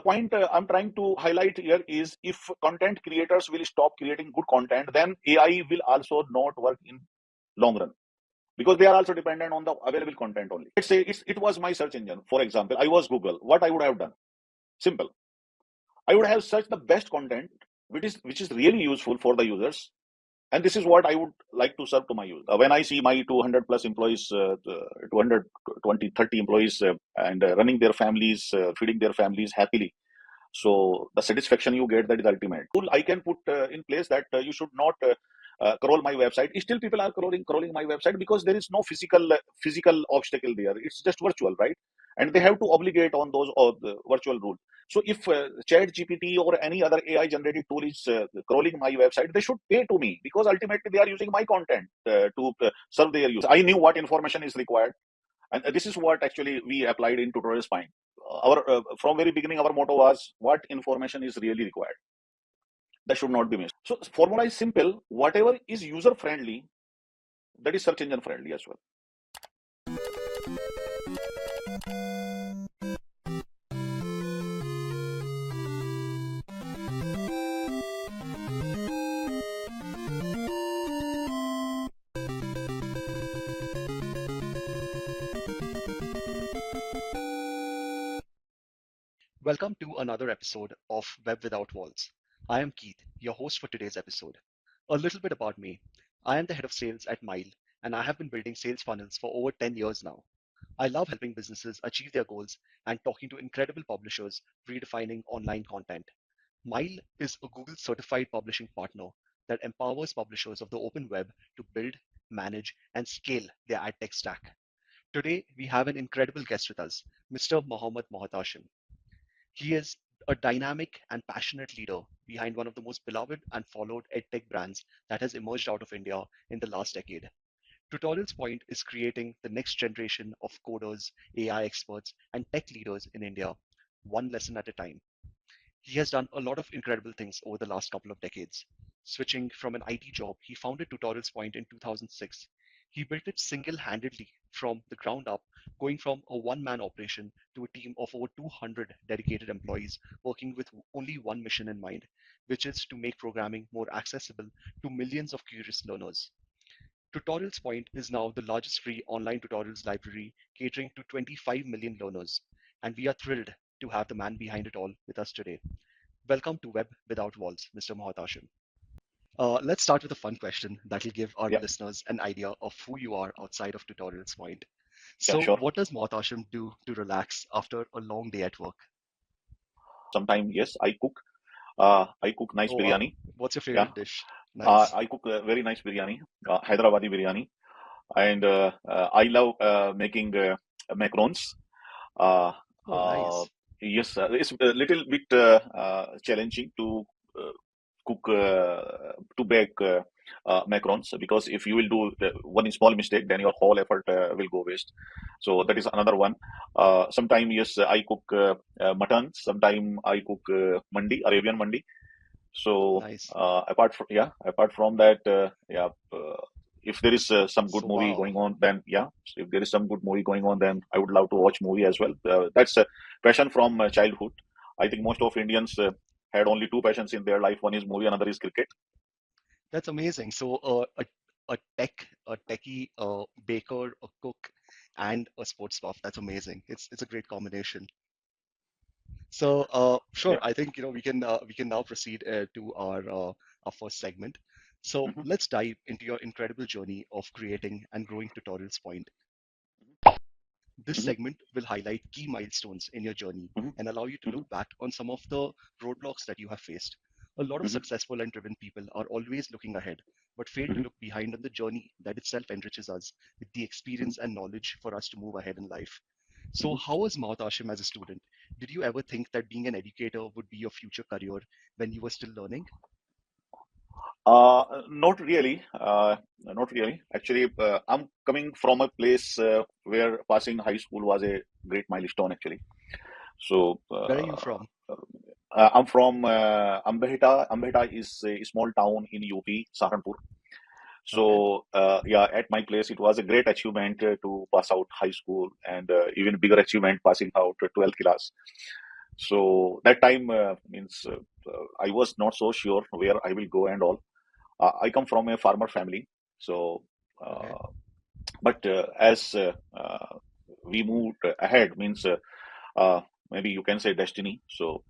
point I'm trying to highlight here is if content creators will stop creating good content, then AI will also not work in long run because they are also dependent on the available content only. Let's say it was my search engine, for example. I was Google. What I would have done? Simple. I would have searched the best content which is really useful for the users, and this is what I would like to serve to my users. When I see my 200 plus employees, 220, 30 employees, and running their families, feeding their families happily, so the satisfaction you get, that is ultimate. Tool I can put in place that you should not crawl my website. Still, people are crawling my website because there is no physical obstacle there. It's just virtual, right? And they have to obligate on those the virtual rules. So if Chat GPT or any other AI generated tool is crawling my website, they should pay to me because ultimately they are using my content to serve their use. I knew what information is required, and this is what actually we applied in tutorial spine. Our from very beginning, our motto was what information is really required. That should not be missed. So formula is simple. Whatever is user friendly, that is search engine friendly as well. Welcome to another episode of Web Without Walls. I am Keith, your host for today's episode. A little bit about me. I am the head of sales at Mile, and I have been building sales funnels for over 10 years now. I love helping businesses achieve their goals and talking to incredible publishers redefining online content. Mile is a Google certified publishing partner that empowers publishers of the open web to build, manage, and scale their ad tech stack. Today, we have an incredible guest with us, Mr. Mohammad Mohtashim. He is a dynamic and passionate leader behind one of the most beloved and followed EdTech brands that has emerged out of India in the last decade. Tutorials Point is creating the next generation of coders, AI experts, and tech leaders in India, one lesson at a time. He has done a lot of incredible things over the last couple of decades. Switching from an IT job, he founded Tutorials Point in 2006. He built it single-handedly from the ground up, going from a one-man operation to a team of over 200 dedicated employees working with only one mission in mind, which is to make programming more accessible to millions of curious learners. Tutorials Point is now the largest free online tutorials library catering to 25 million learners, and we are thrilled to have the man behind it all with us today. Welcome to Web Without Walls, Mr. Mohtashim. Let's start with a fun question that will give our Yeah, listeners an idea of who you are outside of Tutorials Point. yeah, So, sure. what does Mohtashim do to relax after a long day at work? Sometime yes, I cook. I cook nice Oh, wow. biryani. What's your Yeah, favorite dish? Nice. I cook very nice biryani, Hyderabadi biryani, and I love making macarons. Uh, Oh, uh, nice. yes, it's a little bit challenging to uh, cook to bake macarons because if you will do one small mistake, then your whole effort will go waste. So that is another one. Sometime yes, I cook mutton. Sometime I cook mandi, Arabian mandi. So Nice. apart from that, if there is some good So, movie wow. going on, then yeah, if there is some good movie going on, then I would love to watch movie as well. That's a passion from childhood. I think most of Indians had only two passions in their life. One is movie, another is cricket. That's amazing. So, a techie, a baker, a cook, and a sports buff. That's amazing. It's a great combination. So, Yeah. sure. I think we can now proceed to our first segment. So Hmm. let's dive into your incredible journey of creating and growing Tutorials Point. This Hmm. segment will highlight key milestones in your journey Hmm. and allow you to Hmm. look back on some of the roadblocks that you have faced. A lot of Hmm. successful and driven people are always looking ahead, but fail to Hmm. look behind on the journey that itself enriches us with the experience and knowledge for us to move ahead in life. So, Hmm. how was Mount Ashim as a student? Did you ever think that being an educator would be your future career when you were still learning? Not really. Not really. Actually, I'm coming from a place where passing high school was a great milestone. Actually, so Where are you from? I'm from Ambehta. Ambehta is a small town in UP, Saharanpur. Okay. So yeah, at my place, it was a great achievement to pass out high school, and even bigger achievement passing out 12th class. So that time I was not so sure where I will go and all. I come from a farmer family, so Okay. but as we moved ahead, uh, maybe you can say destiny. So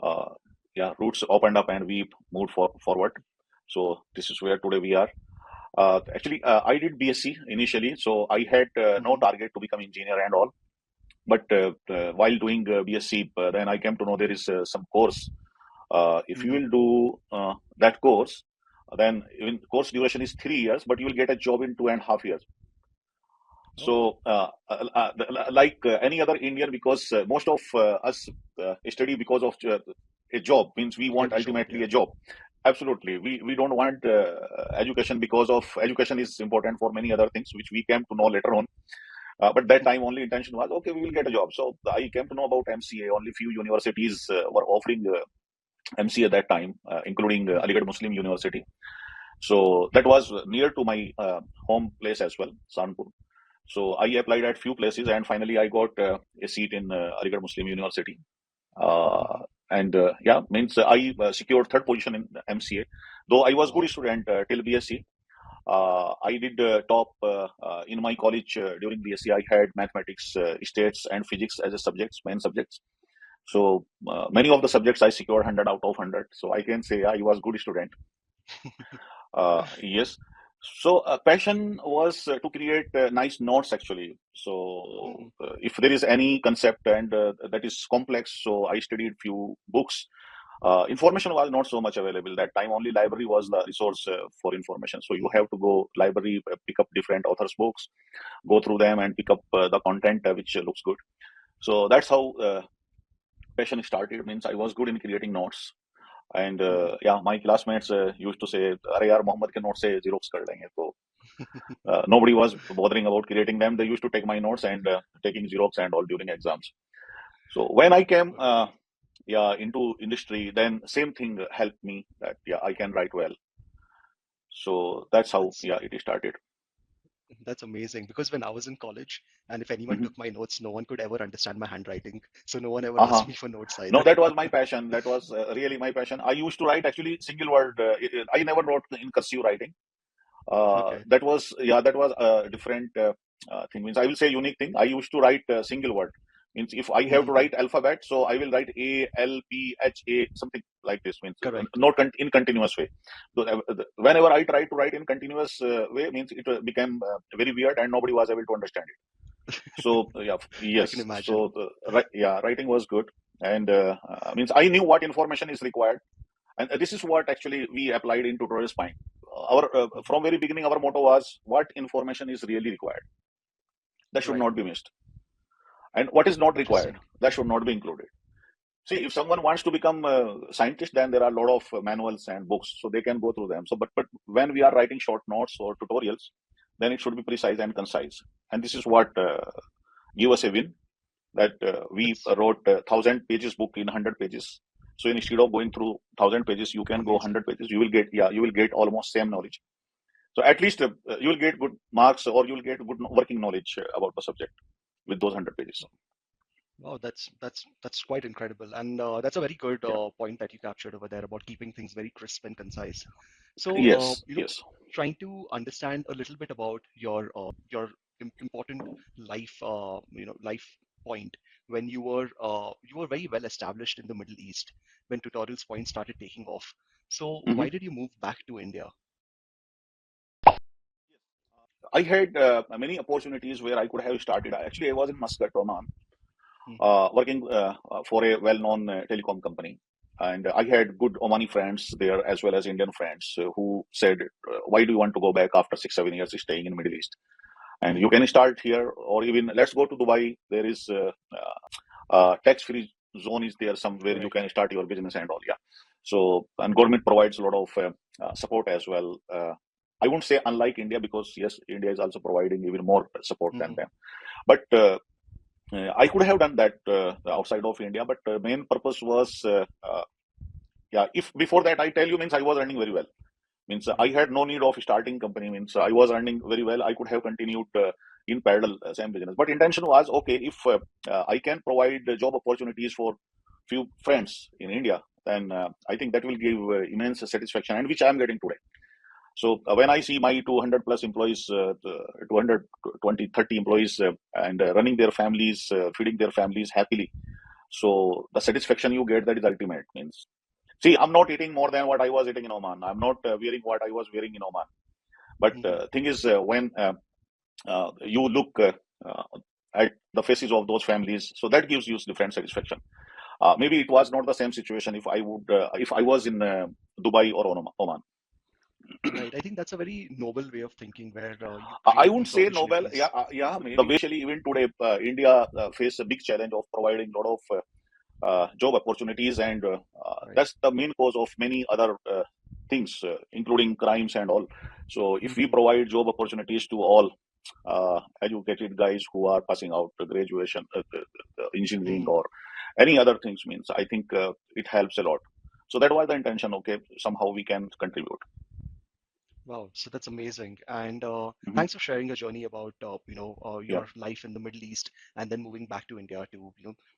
uh, yeah, roots opened up and we moved forward. So this is where today we are. Actually, I did BSc initially, so I had no Mm-hmm. target to become engineer and all. But while doing BSc, then I came to know there is some course. If you Mm-hmm. will do that course, then even course duration is 3 years, but you will get a job in 2.5 years. Oh. So, like any other Indian, because most of us study because of a job, means we To want get a job, ultimately yeah. a job. Absolutely. We don't want education because of education is important for many other things, which we came to know later on. But that time only intention was, okay, we will get a job. So I came to know about MCA. Only few universities were offering MCA that time, including Mm-hmm. Aligarh Muslim University. So that was near to my home place as well, Sanpur. So I applied at few places and finally I got a seat in Aligarh Muslim University. Uh, Mm-hmm. and yeah, means I secured third position in MCA. Though I was good Wow. student till BSc. I did top in my college during BSc. I had mathematics, states, and physics as a subjects, main subjects. So many of the subjects I secured 100 out of 100. So I can say I was good student. Yes. So passion was to create nice notes actually. So Mm-hmm. if there is any concept and that is complex, so I studied few books. Information was not so much available that time. Only library was the resource for information. So you Mm-hmm. have to go library, pick up different authors' books, go through them, and pick up the content which looks good. So that's how passion started. Means I was good in creating notes. And Mm-hmm. yeah, my classmates used to say, "अरे यार मोहम्मद के notes से xerox कर लेंगे." तो nobody was bothering about creating them. They used to take my notes and taking xerox and all during exams. So when I came yeah into industry, then same thing helped me that yeah I can write well. So that's how That's yeah it started. that's amazing because when I was in college and if anyone Hmm. took my notes, no one could ever understand my handwriting. So no one ever Uh-huh. asked me for notes No, either. that was my passion. That was really my passion. I used to write actually single word. I never wrote in cursive writing. Okay. That was yeah that was a different thing. Means I will say unique thing. I used to write single word. Means if I have to Mm-hmm. write alphabet, so I will write A L P H A something like this. Means Correct. not in continuous way. So, whenever I tried to write in continuous way, means it became very weird and nobody was able to understand it. So yeah, I can yes. imagine. So yeah, writing was good, and means I knew what information is required, and this is what actually we applied in tutorial spine. Our Mm-hmm. from very beginning, our motto was what information is really required. That should Right. not be missed, and what is not required Interesting. that should not be included. See, if someone wants to become a scientist, then there are a lot of manuals and books, so they can go through them. So, but when we are writing short notes or tutorials, then it should be precise and concise, and this is what give us a win that we That's wrote 1,000 pages book in 100 pages. So instead of going through 1,000 pages, you can go amazing. 100 pages. You will get yeah, you will get almost same knowledge. So at least you will get good marks or you will get good working knowledge about the subject with those 100 pages. Wow, that's quite incredible, and that's a very good Yeah. point that you captured over there about keeping things very crisp and concise. So, Yes. Yes. trying to understand a little bit about your important life, life point when you were very well established in the Middle East when tutorials point started taking off. So, Hmm. why did you move back to India? I had many opportunities where I could have started. Actually, I was in Muscat, Oman, Hmm. working for a well-known telecom company. And I had good Omani friends there as well as Indian friends who said, "Why do you want to go back after 6, 7 years staying in Middle East? And you Hmm. can start here, or even let's go to Dubai. There is tax-free zone is there somewhere you Correct. can start your business and all. Yeah. So and government provides a lot of support as well. I won't say unlike India because yes, India is also providing even more support than Hmm. them. But I could have done that outside of India, but main purpose was yeah. If before that I tell you means I was earning very well. Means I Hmm. had no need of starting company. Means I was earning very well. I could have continued in parallel same business. But intention was okay if I can provide job opportunities for few friends in India, then I think that will give immense satisfaction, and which I am getting today. So when I see my 200 plus employees, 220, 30 employees, and running their families, feeding their families happily, so the satisfaction you get, that is ultimate. Means, see, I'm not eating more than what I was eating in Oman. I'm not wearing what I was wearing in Oman. But Hmm. thing is, when you look uh, at the faces of those families, so that gives you different satisfaction. Maybe it was not the same situation if I was in Dubai or Oman. Right. I think that's a very noble way of thinking where you I create wouldn't these say Nobel. opportunities. Yeah, maybe the way initially, even today, India face a big challenge of providing a lot of job opportunities, and Right. that's the main cause of many other things, including crimes and all. So, if we Hmm. provide job opportunities to all educated guys who are passing out graduation, engineering, Hmm. or any other things, means I think it helps a lot. So that was the intention. Okay, somehow we can contribute. Wow, so that's amazing. And Hmm. thanks for sharing your journey about Yeah. your life in the Middle East and then moving back to India to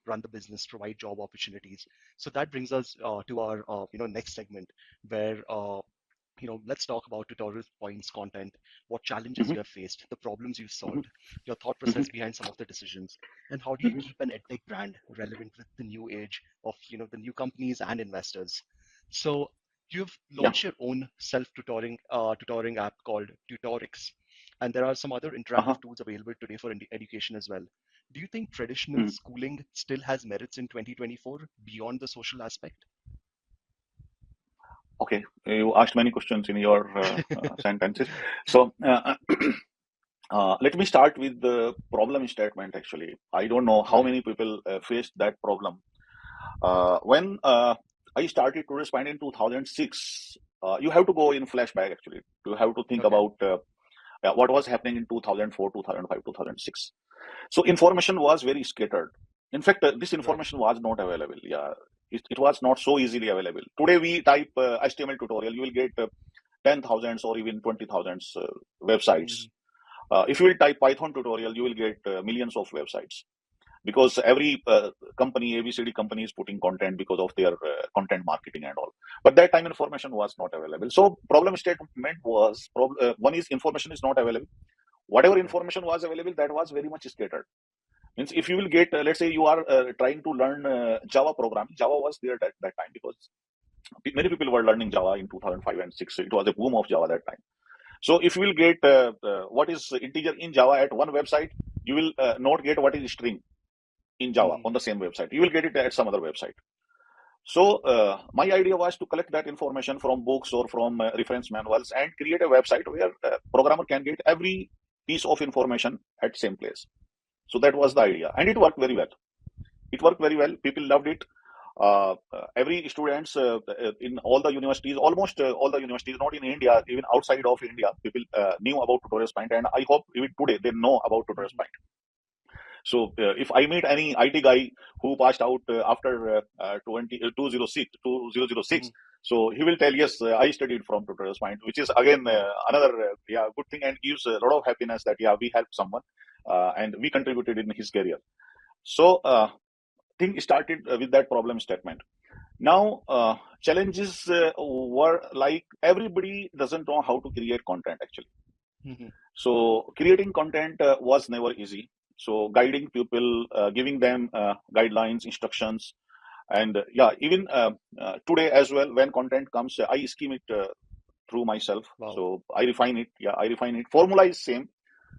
run the business, provide job opportunities. So that brings us to our next segment where let's talk about tutorial points, content, what challenges Hmm. you have faced, the problems you've Hmm. solved, your thought Hmm. process behind some of the decisions, and how do you Hmm. keep an edtech brand relevant with the new age of the new companies and investors. So you've Yeah. launched your own self-tutoring tutoring app called Tutorix, and there are some other Uh-huh. interactive tools available today for education as well. Do you think traditional Hmm. schooling still has merits in 2024 beyond the social aspect? Okay, you asked many questions in your sentences. So let me start with the problem statement. Actually, I don't know how Right. many people faced that problem. When I started to respond in 2006, you have to go in flashback. Actually, you have to think Okay. about what was happening in 2004, 2005, 2006. So information was very scattered. In fact, this Right. information was not available. Yeah, it was not so easily available. Today, we type HTML tutorial, you will get 10,000 or even 20,000 websites. Mhm. If you will type Python tutorial, you will get millions of websites, because every company, ABCD company, is putting content because of their content marketing and all. But that time information was not available. So problem statement was, one is information is not available. Whatever Right. information was available, that was very much scattered. Means if you will get, let's say you are trying to learn Java programming, Java was there at that time, because many people were learning Java in 2005 and 6. It was a boom of Java that time. So if you will get what is integer in Java at one website, you will not get what is string in Java Mhm. on the same website. You will get it at some other website. So my idea was to collect that information from books or from reference manuals and create a website where programmer can get every piece of information at same place. So that was the Mhm. idea, and it worked very well. It worked very well. People loved it. Every students in all the universities, almost all the universities, not in India, even outside of India, people knew about Tutorials Point, and I hope even today they know about Tutorials Mhm. Point. So if I meet any IT guy who passed out after 2006, Mhm. so he will tell, yes, I studied from Tutorials Point, which is again Wow. another yeah, good thing, and gives a lot of happiness that yeah, we helped someone and we contributed in his career. So thing started with that problem statement. Now challenges were like everybody doesn't know how to create content actually. Mhm. So creating content was never easy. So guiding people, giving them guidelines, instructions, and yeah, even today as well, when content comes, I skim it through myself. Wow. So I refine it. Yeah, I refine it. Formula is same.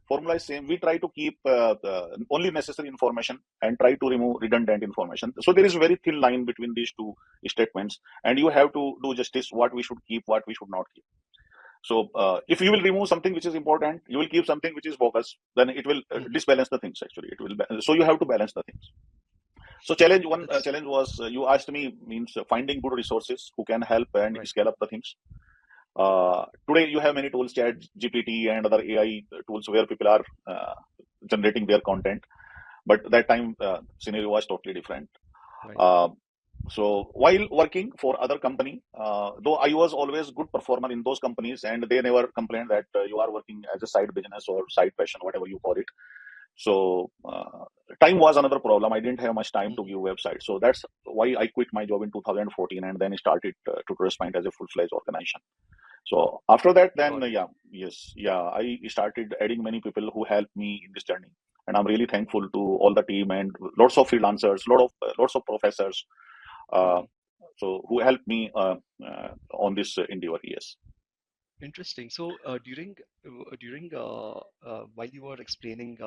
Formula is same. We try to keep the only necessary information and try to remove redundant information. So there is a very thin line between these two statements, and you have to do justice what we should keep, what we should not keep. So if you will remove something which is important, you will keep something which is bogus, then it will Mhm. disbalance the things. Actually, it will. So you have to balance the things. So challenge one That's challenge was you asked me, means finding good resources who can help and right. scale up the things. Today you have many tools, Chat GPT and other AI tools, where people are generating their content. But that time scenario was totally different. Right. Uh, so while working for other company, though I was always good performer in those companies, and they never complained that you are working as a side business or side passion, whatever you call it. So time was another problem. I didn't have much time to Mhm. give websites. So that's why I quit my job in 2014 and then started Tutorials Point as a full-fledged organization. So after that, then Got it. I started adding many people who helped me in this journey, and I'm really thankful to all the team and lots of freelancers, lots of professors, uh, Mhm. so who helped me on this endeavor. Yes. Interesting. So during while you were explaining,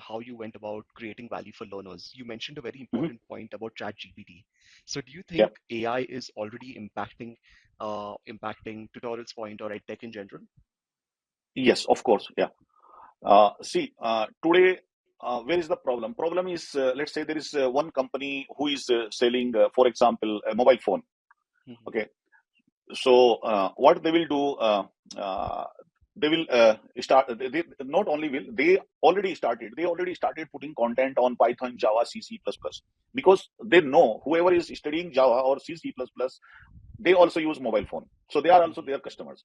how you went about creating value for learners, you mentioned a very Mhm. important point about ChatGPT. So do you Yeah. think AI is already impacting Tutorials Point or EdTech in general? Yes, of course. Yeah. See, today, where is the problem? Problem is, let's say there is one company who is selling, for example, a mobile phone. Mhm. Okay. So what they will do, uh, they will start. They not only will they already started. They already started putting content on Python, Java, C, C++, because they know whoever is studying Java or C, C++, they also use mobile phone. So they are also Mhm. their customers.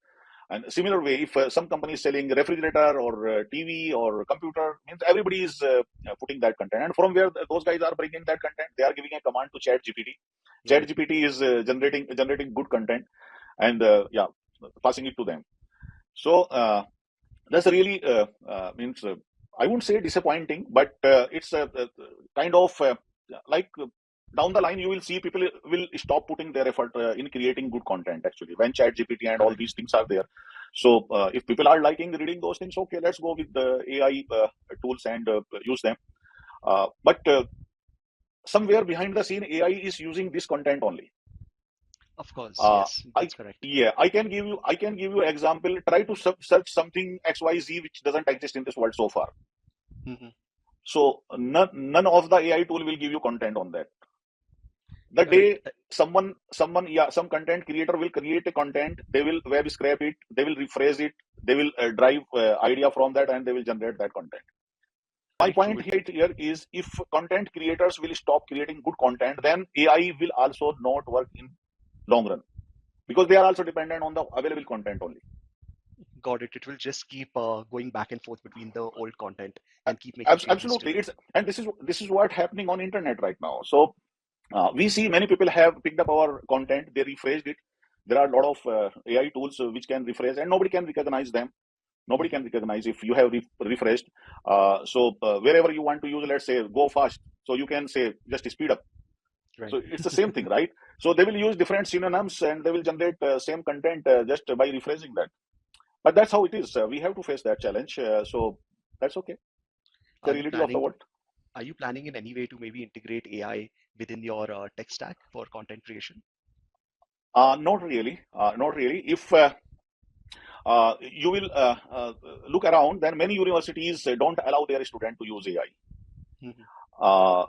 And similar way, if some company is selling refrigerator or TV or computer, means everybody is putting that content. And from where those guys are bringing that content, they are giving a command to Chat GPT. Chat Right. GPT is generating good content and passing it to them. So that's really means I wouldn't say disappointing, but it's a kind of like down the line you will see people will stop putting their effort in creating good content actually when chat gpt and all these Correct. things are there. So if people are liking reading those things, okay, let's go with the ai tools and use them, but somewhere behind the scene ai is using this content only. Of course. uh, Yes, I that's correct. yeah, I can give you example. Try to search something xyz which doesn't exist in this world so far. Mhm. So none of the AI tool will give you content on that. The Correct. day some content creator will create a content, they will web scrape it, they will rephrase it, they will drive idea from that, and they will generate that content. My Very true. point here is if content creators will stop creating good content, then AI will also not work in long run because they are also dependent on the available content only. Got it. It will just keep going back and forth between the old content and keep making changes to Absolutely, it. it's and this is what happening on internet right now. So we see many people have picked up our content, they rephrased it. There are a lot of AI tools which can rephrase, and nobody can recognize them. Nobody Mhm. can recognize if you have rephrased. So wherever you want to use, let's say, go fast. So you can say just speed up. Right. So it's the same thing, right? So they will use different synonyms and they will generate same content just by rephrasing that. But that's how it is. We have to face that challenge. So that's okay. The Are you reality of the planning? world. Are you planning in any way to maybe integrate AI within your tech stack for content creation? Not really. Not really. If you will look around, then many universities don't allow their student to use AI. Mhm.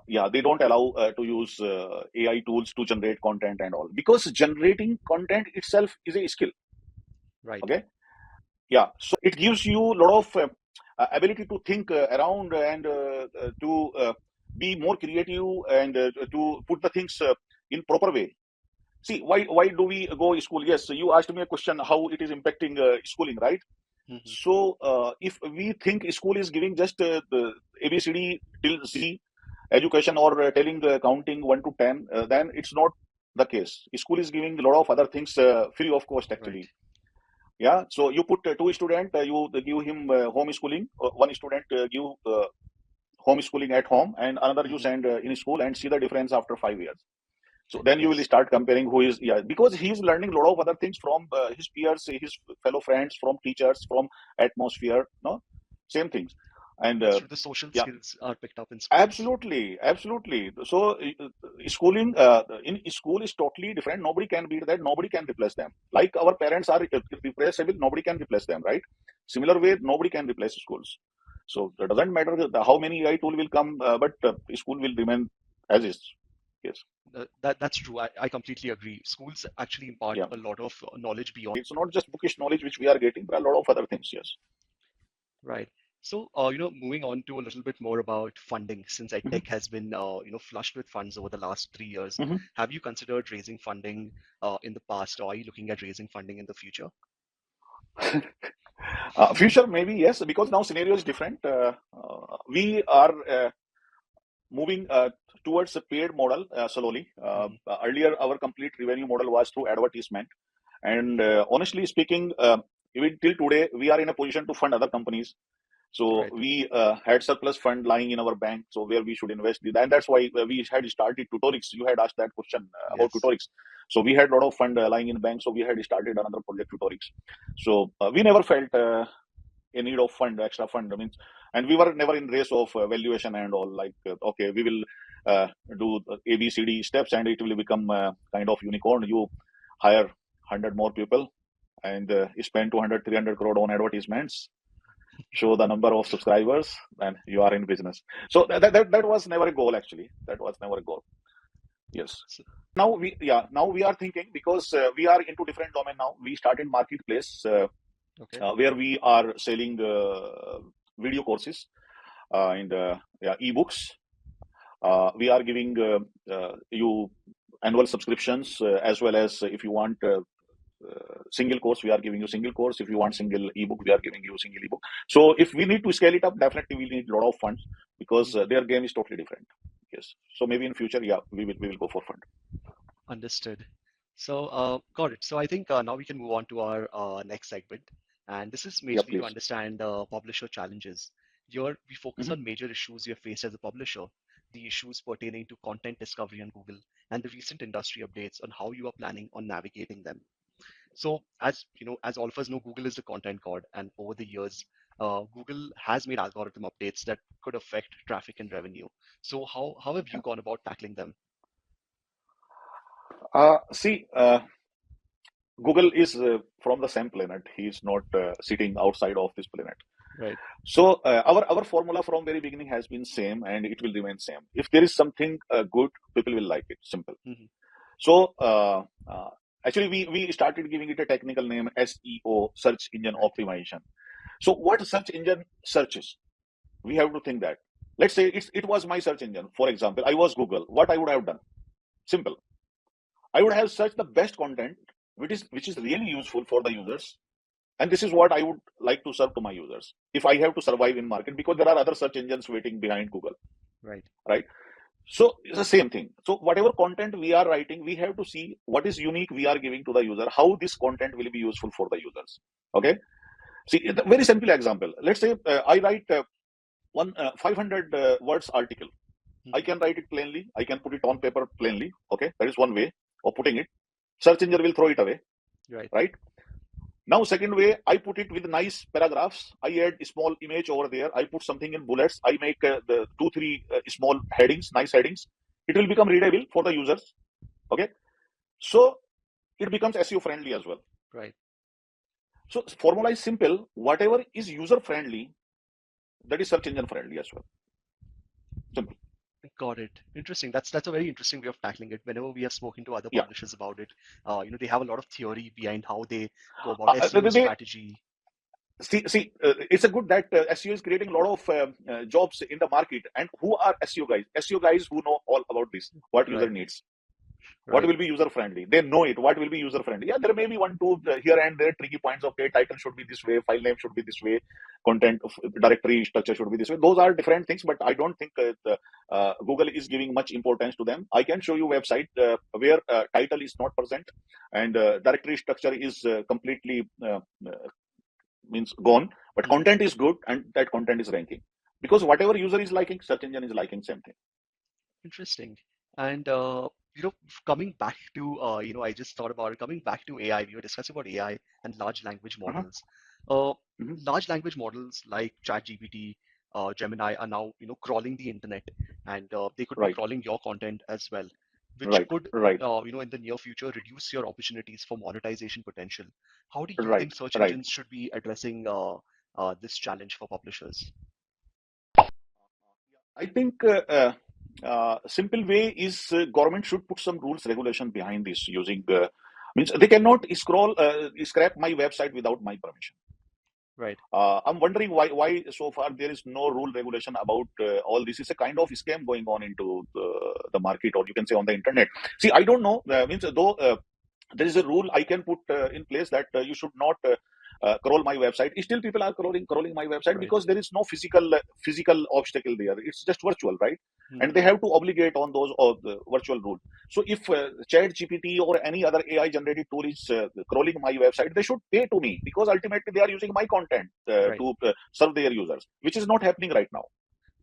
Yeah, they don't allow to use AI tools to generate content and all because generating content itself is a skill. Right. Okay, yeah, so it gives you a lot of ability to think around and to be more creative and to put the things in proper way. See, why do we go school? Yes, you asked me a question how it is impacting schooling, right? Mhm. So if we think school is giving just the ABCD till Z education or telling counting 1 to 10, then it's not the case. School is giving a lot of other things free of cost Right. actually. Yeah, so you put two student, you give him homeschooling. One student give homeschooling at home, and another you Mhm. send in school, and see the difference after 5 years. So then you will Yes. start comparing who is, yeah, because he is learning a lot of other things from his peers, his fellow friends, from teachers, from atmosphere. No, same things, and That's true. The social yeah, skills are picked up in schools. absolutely, absolutely. So schooling in school is totally different. Nobody can beat that. Nobody can replace them. Like our parents are replaceable, nobody can replace them, right? Similar way, nobody can replace schools. So it doesn't matter how many AI tool will come, but school will remain as is. Yes, That's true. I completely agree. Schools actually impart yeah. a lot of knowledge beyond. It's not just bookish knowledge which we are getting. There are a lot of other things. Yes. Right. So, moving on to a little bit more about funding, since Mhm. EdTech has been, flushed with funds over the last 3 years, Mhm. have you considered raising funding in the past, or are you looking at raising funding in the future? Future, maybe yes, because now scenario is different. We are moving towards a paid model slowly. Mhm. Earlier, our complete revenue model was through advertisement. And honestly speaking, even till today, we are in a position to fund other companies. So Right. we had surplus fund lying in our bank, so where we should invest it. And that's why we had started Tutorix. You had asked that question about Yes. Tutorix. So we had a lot of fund lying in bank, so we had started another project Tutorix. So we never felt a need of fund, extra fund. I mean, and we were never in race of valuation and all. Like, okay, we will do A, B, C, D steps, and it will become kind of unicorn. You hire 100 more people and spend 200, 300 crore on advertisements, show the number of subscribers, and you are in business. So that was never a goal, actually. That was never a goal. Yes. So, Now we are thinking, because we are into different domain now. We started marketplace okay. where we are selling video courses and yeah, ebooks. We are giving you annual subscriptions, as well as if you want single course, we are giving you single course. If you want single ebook, we are giving you single ebook. So if we need to scale it up, definitely we need a lot of funds, because Mhm. their game is totally different. Yes. So maybe in future, yeah, we will go for fund. Understood. So, got it. So I think now we can move on to our next segment. And this is Yeah, majorly to please. understand publisher challenges. Here, we focus Hmm. on major issues you have faced as a publisher, the issues pertaining to content discovery on Google, and the recent industry updates on how you are planning on navigating them. So, as you know, as all of us know, Google is the content god, and over the years, Google has made algorithm updates that could affect traffic and revenue. So, how have you Yeah. gone about tackling them? See, Google is from the same planet. He is not sitting outside of this planet. Right. So our formula from very beginning has been same, and it will remain same. If there is something good, people will like it. Simple. Hmm. So actually, we started giving it a technical name, SEO, search engine Right. optimization. So what search engine searches? We have to think that. Let's say it was my search engine. For example, I was Google. What I would have done? Simple. I would have searched the best content, which is really useful for the users, and this is what I would like to serve to my users if I have to survive in market, because there are other search engines waiting behind Google, Right. right? So it's the same thing. So whatever content we are writing, we have to see what is unique we are giving to the user, how this content will be useful for the users. Okay. See, a very simple example. Let's say I write one 500 words article. I Mhm. can write it plainly. I can put it on paper plainly. Okay, that is one way of putting it. Search engine will throw it away, Right. right? Now, second way, I put it with nice paragraphs. I add a small image over there. I put something in bullets. I make the two, three small headings, nice headings. It will become readable for the users. Okay. So it becomes SEO friendly as well. Right. So formula is simple. Whatever is user friendly, that is search engine friendly as well. Simple. Got it. Interesting. That's a very interesting way of tackling it. Whenever we have spoken to other Yeah. publishers about it, they have a lot of theory behind how they go about SEO They strategy. it's a good that SEO is creating a lot of jobs in the market. And who are SEO guys? SEO guys who know all about this, what user Right. needs. What Right. will be user friendly? They know it. What will be user friendly? Yeah, there may be one, two here and there tricky points. Okay, title should be this way, file name should be this way, content directory structure should be this way. Those are different things, but I don't think Google is giving much importance to them. I can show you website where title is not present and directory structure is completely means gone, but Hmm. content is good and that content is ranking, because whatever user is liking, search engine is liking same thing. Interesting. And coming back to I just thought about it. Coming back to AI, we were discussing about AI and large language Uh-huh. models. Uh, Hmm. Large language models like ChatGPT, Gemini are now crawling the internet, and they could be Right, crawling your content as well, which right, could right, in the near future reduce your opportunities for monetization potential. How do you right, think search right. engines should be addressing this challenge for publishers? I think simple way is government should put some rules regulation behind this using means they cannot scrap my website without my permission. Right. I'm wondering why so far there is no rule regulation about all this. Is a kind of scam going on into the market, or you can say on the internet. See, I don't know. Means though there is a rule I can put in place that you should not. crawl my website. Still, people are crawling my website Right. because there is no physical obstacle there. It's just virtual, right? And they Mhm. have to obligate on those the virtual rule. So if Chat GPT or any other AI generated tool is crawling my website, they should pay to me because ultimately they are using my content Right. to serve their users, which is not happening right now.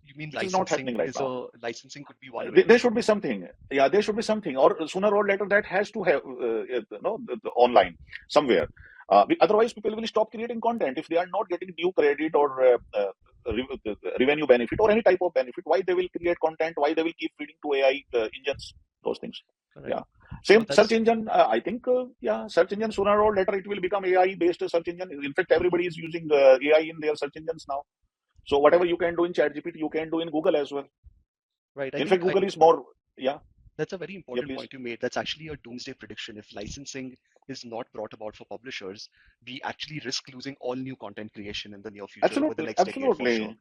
You mean Which is not happening right now. licensing could be one There way? should be something. Yeah, there should be something, or sooner or later that has to have online somewhere. Otherwise, people will stop creating content if they are not getting due credit or revenue benefit or any type of benefit. Why they will create content? Why they will keep feeding to AI engines? Those things. Correct. Yeah. Same search That's engine. I think yeah, search engine sooner or later it will become AI based search engine. In fact, mhm. everybody is using AI in their search engines now. So whatever Right. you can do in ChatGPT, you can do in Google as well. Right. In fact, I Google think is more. Yeah, that's a very yeah, important please. point you made. That's actually a doomsday prediction. If licensing is not brought about for publishers, we actually risk losing all new content creation in the near future over the Absolutely, next decade for sure. absolutely.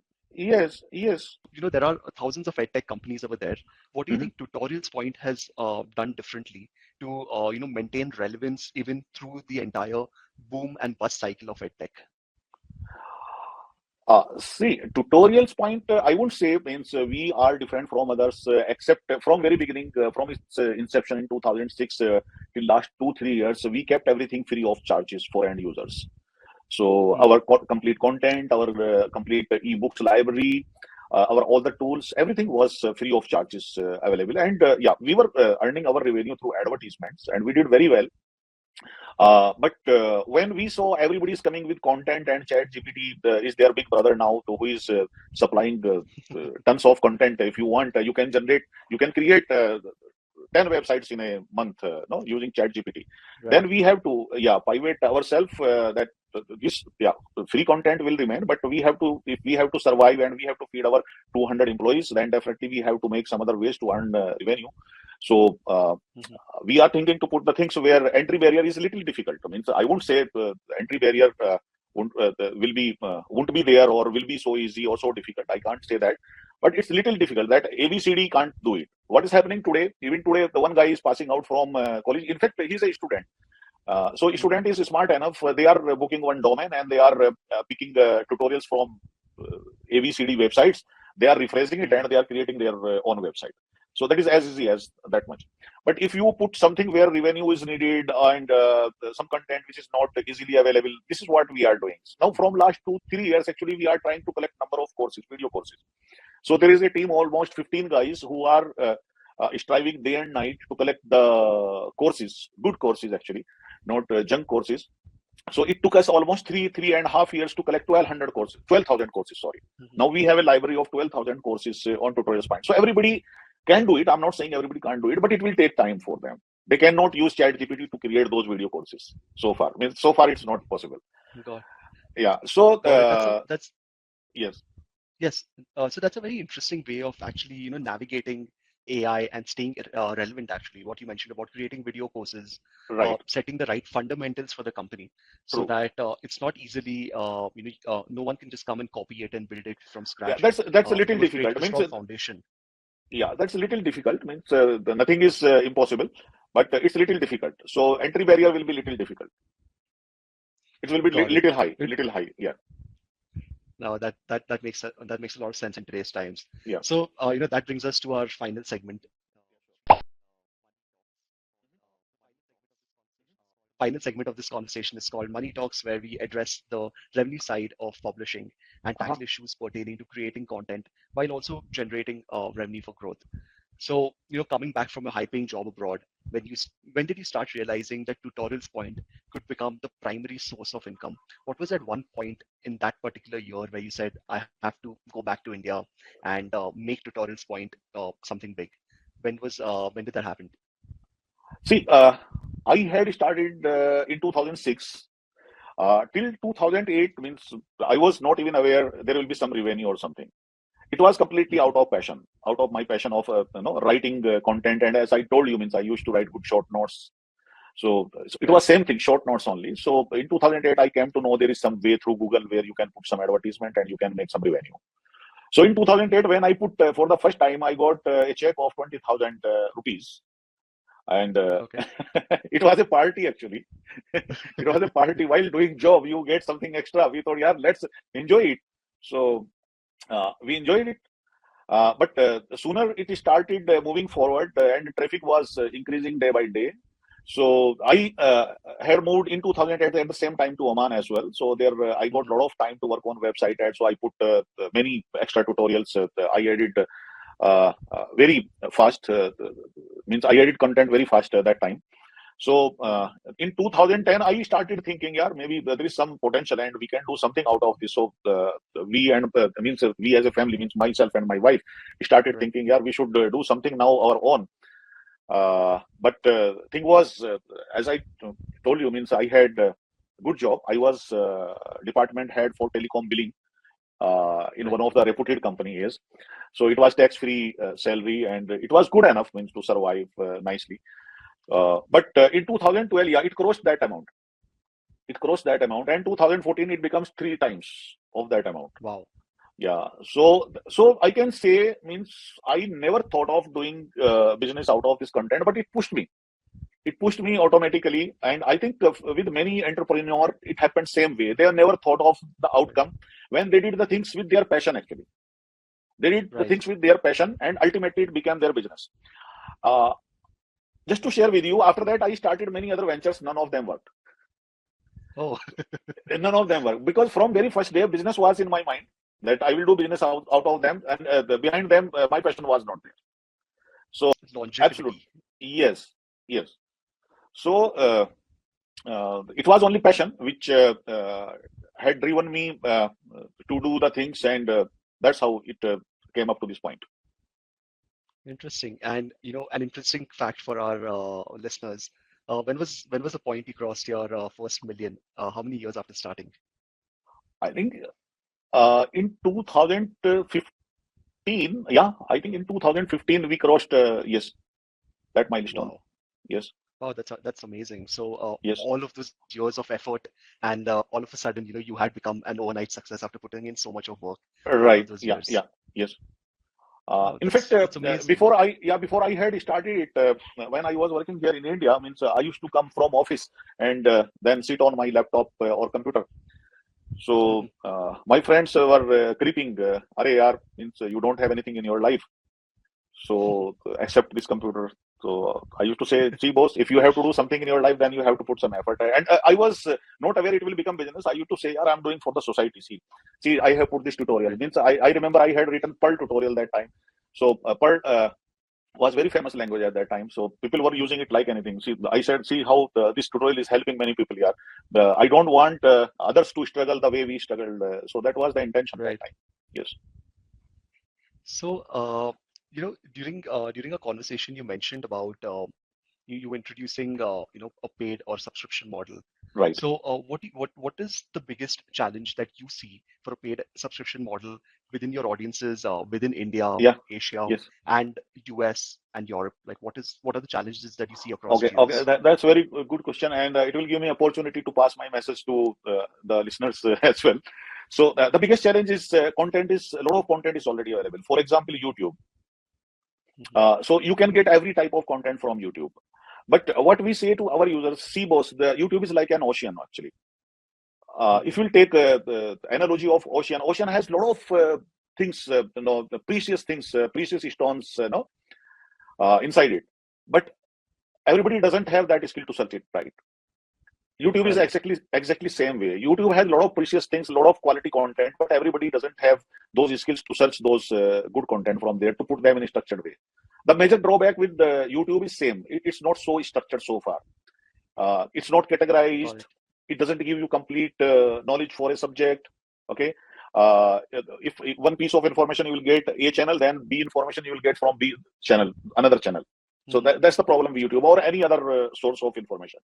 Yes, yes. There are thousands of edtech companies over there. What do you Mhm. think Tutorials Point has done differently to maintain relevance even through the entire boom and bust cycle of edtech? See, tutorials point, I won't say means we are different from others, except from very beginning, from its inception in 2006 till last 2 3 years, we kept everything free of charges for end users. So Hmm. our complete content, our complete ebooks library, our all the tools, everything was free of charges available. And yeah, we were earning our revenue through advertisements, and we did very well. But when we saw everybody is coming with content and Chat GPT is their big brother now, who is supplying tons of content. If you want, you can create 10 websites in a month, no, using Chat GPT. Right. Then we have to, yeah, pivot ourselves that this, yeah, free content will remain, but we have to, if we have to survive and we have to feed our 200 employees, then definitely we have to make some other ways to earn revenue. So Hmm. we are thinking to put the things where entry barrier is a little difficult. I mean, so I won't say entry barrier won't be there or will be so easy or so difficult. I can't say that, but it's little difficult that ABCD can't do it. What is happening today? Even today, the one guy is passing out from college. In fact, he's a student. So Hmm. student is smart enough. They are booking one domain and they are picking tutorials from ABCD websites. They are rephrasing it Hmm. and they are creating their own website. So that is as easy as that much. But if you put something where revenue is needed and some content which is not easily available, this is what we are doing. Now, from last 2 3 years, actually, we are trying to collect number of courses, video courses. So there Hmm. is a team, almost 15 guys, who are striving day and night to collect the courses, good courses actually, not junk courses. So it took us almost 3.5 years to collect 1,200 courses, 12,000 courses. Sorry. Hmm. Now we have a library of 12,000 courses on Tutorials Point. So everybody can do it. I'm not saying everybody can't do it, but it will take time for them. They cannot use ChatGPT to create those video courses so far. I mean, so far it's not possible. Got Yeah. So got it. That's yes, Yes. So that's a very interesting way of actually, navigating AI and staying relevant, actually. What you mentioned about creating video courses, right, setting the right fundamentals for the company so true. that it's not easily, no one can just come and copy it and build it from Yeah, scratch. that's a little You have difficult. created a Means strong foundation. yeah, that's a little difficult. Means nothing is impossible, but it's a little difficult. So entry barrier will be little difficult. It will be Got it. little high, It little high. Yeah, Now that makes a lot of sense in today's times. yeah. So, that brings us to our final segment. Final segment of this conversation is called Money Talks, where we address the revenue side of publishing and Uh-huh. tackle issues pertaining to creating content while also generating revenue for growth. So, coming back from a high-paying job abroad, when did you start realizing that Tutorials Point could become the primary source of income? What was at one point in that particular year where you said, I have to go back to India and make Tutorials Point something big? When did that happen? See, I had started in 2006. Till 2008 means I was not even aware there will be some revenue or something. It was completely Mhm. out of passion, out of my passion of writing content. And as I told you, means I used to write good short notes. So it Right. was same thing, short notes only. So in 2008, I came to know there is some way through Google where you can put some advertisement and you can make some revenue. So in 2008, when I put for the first time, I got a check of 20,000 rupees And Okay. it was a party actually. It was a party while doing job. You get something extra. We thought, yeah, let's enjoy it. So we enjoyed it. But sooner it started moving forward, and traffic was increasing day by day. So I had moved in 2008 at the same time to Oman as well. So there I got a Mhm. lot of time to work on website ads. So I put many extra tutorials. I added very fast. Means I added content very fast that time. So Mhm. in 2010, I started thinking, yeah, maybe there is some potential and we can do something out of this. So we as a family, means myself and my wife, started Right. thinking, yeah, we should do something now our own. But thing was, as I told you, means I had a good job. I was department head for telecom billing in Right. one of the reputed companies. So it was tax-free salary, and it was good enough means to survive nicely. But in 2012, yeah, it crossed that amount. It crossed that amount, and 2014 it becomes three times of that amount. Wow. Yeah, so I can say means I never thought of doing business out of this content, but it pushed me. It pushed me automatically, and I think with many entrepreneur it happened same way. They have never thought of the Right. outcome when they did the things with their passion. Actually, they did the Right. things with their passion, and ultimately it became their business. Uh, just to share with you, after that I started many other ventures. None of them worked. Oh. None of them work because from very first day, business was in my mind that I will do business out of them, and behind them, my passion was not there. So, absolutely, Longevity. yes, yes. So, it was only passion which had driven me to do the things, and that's how it came up to this point. Interesting. And an interesting fact for our listeners. When was the point you crossed your first million? How many years after starting? I think in 2015, yeah, I think in 2015 we crossed, yes, that milestone. Wow. Yes, Wow, that's amazing. So yes. all of those years of effort, and all of a sudden, you had become an overnight success after putting in so much of work all of Right. those Yeah. years. Yeah. Yes. Wow, In fact, that's amazing. before I had started it, when I was working here in India, means I used to come from office and then sit on my laptop or computer. So my friends were creeping, "Arey yaar, means you don't have anything in your life, so accept this computer." So I used to say, "See, boss, if you have to do something in your life, then you have to put some effort." And I was not aware it will become business. I used to say, "Yaar, I'm doing for the society. See, I have put this tutorial." Right. Means I remember I had written Perl tutorial that time. So Perl was very famous language at that time. So people were Mhm. using it like anything. See, I said, see how this tutorial is helping many people here. I don't want others to struggle the way we struggled. So that was the intention that Right. time. Yes. So, during a conversation, you mentioned about you introducing a paid or subscription model. Right. So, what is the biggest challenge that you see for a paid subscription model within your audiences within India, Yeah. Asia, Yes. and US and Europe? Like, what are the challenges that you see across Okay. Okay. geos? That's very good question, and it will give me opportunity to pass my message to the listeners as well. So the biggest challenge is content is a lot of content is already available. For example, YouTube. Mhm. So you can get every type of content from YouTube. But what we say to our users, see, boss, the YouTube is like an ocean actually. If Mhm. you'll take the analogy of ocean, ocean has a lot of things, the precious things, precious stones, inside it. But everybody doesn't have that skill to search it, right? YouTube is Right. exactly same way. YouTube has a lot of precious things, a lot of quality content, but everybody doesn't have those skills to search those good content from there to put them in a structured way. The major drawback with YouTube is same. It's not so structured so far. It's not Got categorized. it. It doesn't give you complete knowledge for a subject. Okay. If one piece of information you will get A channel, then B information you will get from B channel, another channel. So Mhm. that's the problem with YouTube or any other source of information.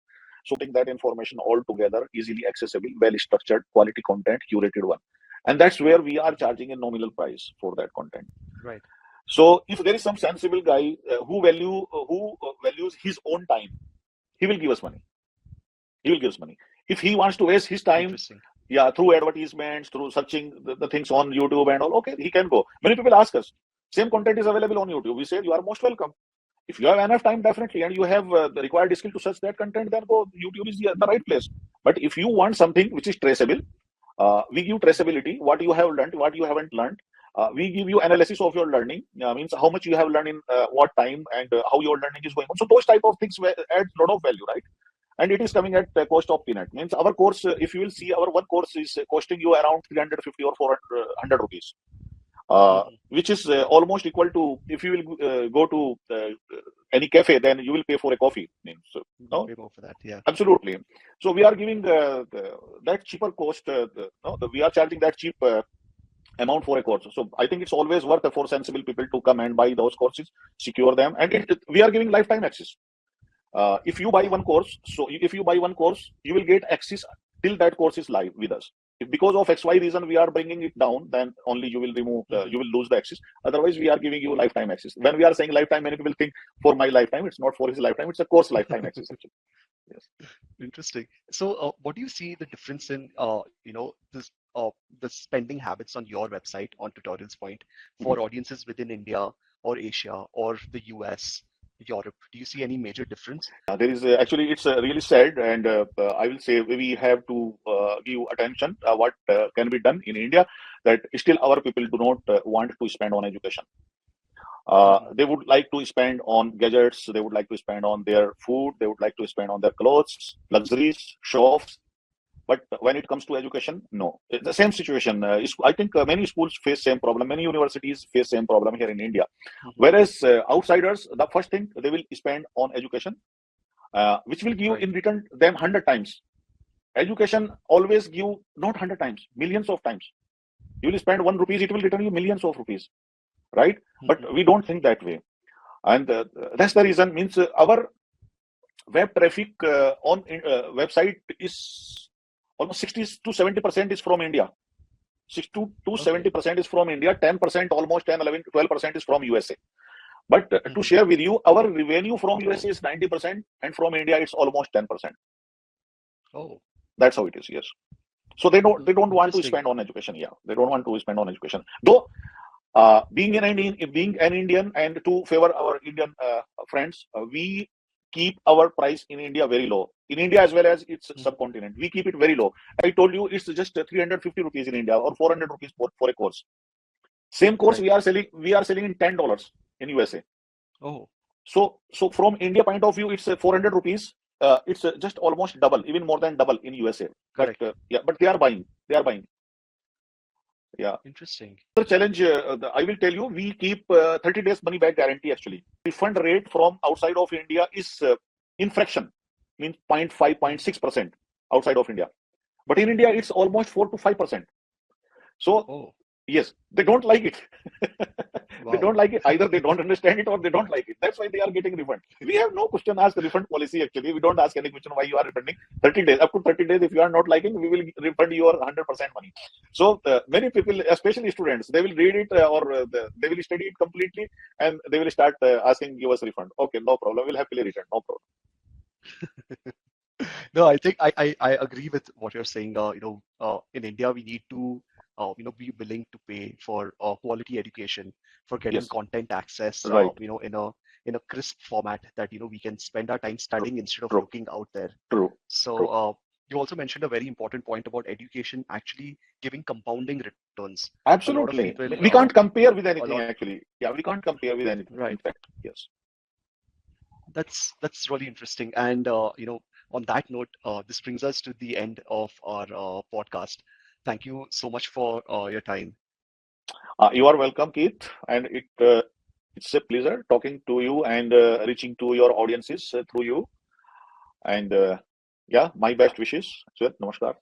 So putting that information all together, easily accessible, well structured, quality content, curated one. And that's where we are Mhm. charging a nominal price for that content. Right. So if there is some sensible guy who values his own time, he will give us money. He will give us money. If he wants to waste his time, Interesting. yeah, through advertisements, through searching the things on YouTube and all, okay, he can go. Many people ask us, same content is available on YouTube. We say you are most welcome. If you have enough time, definitely, and you have the required skill to search that content, then go. YouTube is the right place. But if you want something which is traceable, we give traceability, what you have learned, what you haven't learned. We give you analysis of your learning, means how much you have learned in what time, and how your learning is going on. So those type of things add a lot of value, right? And it is coming at the cost of peanut. Means our course, if you will see, our one course is costing you around 350 or 400 rupees, which is almost equal to, if you will go to any cafe, then you will pay for a coffee. Means, no? Way more for that, yeah. Absolutely. So we are giving that cheaper cost. We are charging that cheap amount for a course. So I think it's always worth it for sensible people to come and buy those courses, secure them, and we are giving lifetime access. If you buy one course, you will get access till that course is live with us. If because of XY reason we are bringing it down, then only you will you will lose the access. Otherwise, we are giving you lifetime access. When we are saying lifetime, many people think for my lifetime. It's not for his lifetime. It's a course lifetime access, actually. Yes. Interesting. So, what do you see the difference in, this the spending habits on your website on tutorials point for audiences within India or Asia or the US, Europe? Do you see any major difference? There is actually, it's really sad, and I will say we have to give attention what can be done in India, that still our people do not want to spend on education. They would like to spend on gadgets, they would like to spend on their food, they would like to spend on their clothes, luxuries, show-offs. But when it comes to education, no. It's the same situation. I think many schools face same problem. Many universities face same problem here in India. Whereas outsiders, the first thing they will spend on education, which will give in return them 100 times. Education always give not 100 times, millions of times. You will spend 1 rupee, it will return you millions of rupees, right? But we don't think that way. And that's the reason, means our web traffic on website is almost 60 to 70% is from India. 60 to 70% is from India. 10%, almost 10, 11, 12% is from USA. But to share with you, our revenue from USA is 90%, and from India it's almost 10%. Oh, that's how it is. Yes. So they don't want to spend on education. Yeah, they don't want to spend on education. Though being an Indian, and to favor our Indian friends, we keep our price in India very low. In India as well as its subcontinent, we keep it very low. I told you it's just 350 rupees in India, or 400 rupees for a course. Same course we are selling in $10 in USA. Oh. So from India point of view, it's 400 rupees. It's just almost double, even more than double in USA. Correct. But but they are buying. Yeah. Interesting. The challenge, I will tell you, we keep 30 days money back guarantee actually. Refund rate from outside of India is infraction, means 0.5, 0.6% outside of India. But in India, it's almost 4 to 5%. So, yes, they don't like it. They don't like it. Either they don't understand it or they don't like it. That's why they are getting refund. We have no question asked refund policy actually. We don't ask any question why you are refunding. 30 days, up to 30 days, if you are not liking, we will refund your 100% money. So many people, especially students, they will read it or they will study it completely, and they will start asking, give us refund. Okay, no problem. We'll happily return. No problem. No, I think I agree with what you're saying. In India, we need to be willing to pay for quality education, for getting content access, right. In a crisp format that we can spend our time studying instead of looking out there. True. So you also mentioned a very important point about education actually giving compounding returns. Absolutely. We can't compare with anything actually. Yeah, we can't compare with anything. Right. In fact, yes. That's really interesting. And on that note, this brings us to the end of our podcast. Thank you so much for your time. You are welcome, Keith. And it's a pleasure talking to you and reaching to your audiences through you. And yeah, my best wishes. Namaskar.